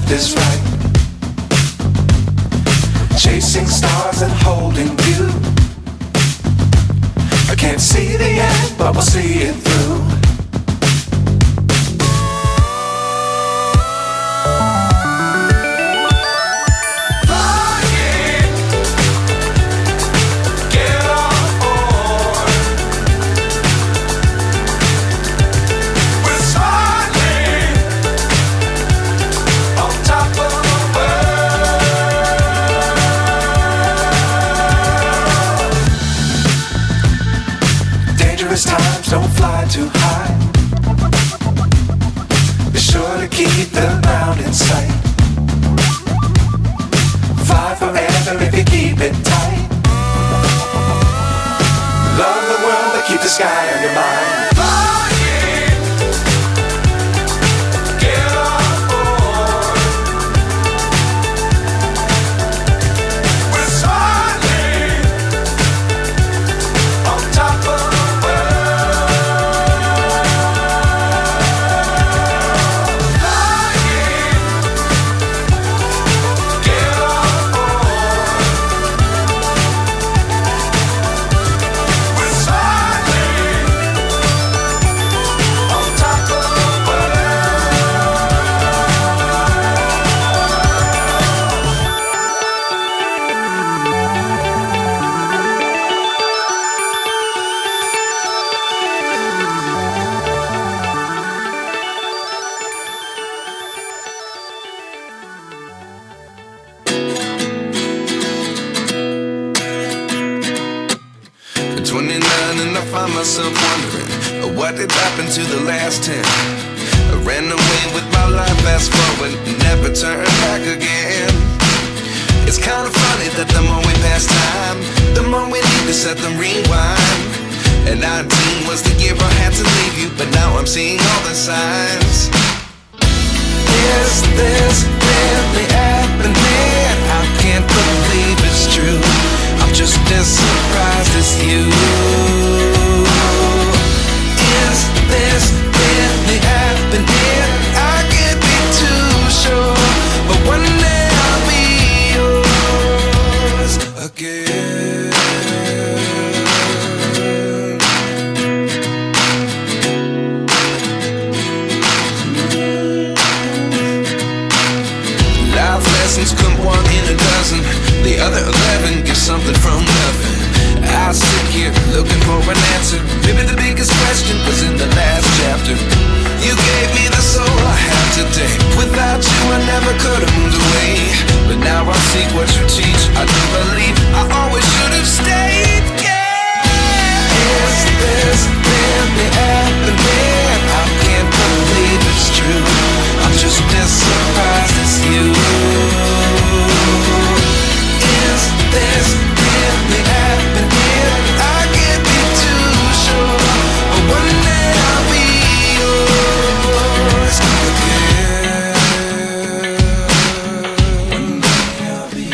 left is right. Chasing stars and holding you. I can't see the end, but we'll see it through. Times don't fly too high. Be sure to keep the ground in sight. Fly forever if you keep it tight. Love the world but keep the sky on your mind. Myself wondering what did happen to the last 10. I ran away with my life, fast forward, never turn back again. It's kind of funny that the more we pass time, the more we need to set them rewind. And 19 was the year I had to leave you, but now I'm seeing all the signs. Is this really happening? I can't believe it's true. I'm just as surprised as you. Is this really happening? I can't be too sure, but one day I'll be yours again. Life lessons come one in a dozen. The other 11 get something from nothing. I sit here looking for an answer. Maybe the biggest question was in the last chapter. You gave me the soul I have today. Without you I never could have moved away. But now I see what you teach. I do believe I always should have stayed. Yeah. Is this really happening? I can't believe it's true. I'm just as surprised as you. Is this really happening? I can't be too sure, but one day I'll be yours again. One day I'll be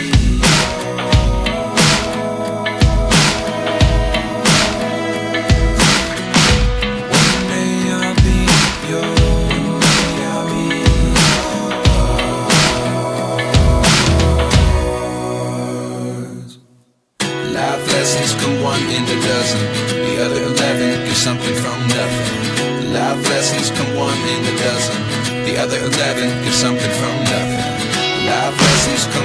One day I'll be yours. Life lessons come one in a dozen. The other 11 get something from nothing. Life lessons come one in a dozen. The other 11 get something from nothing. Life lessons come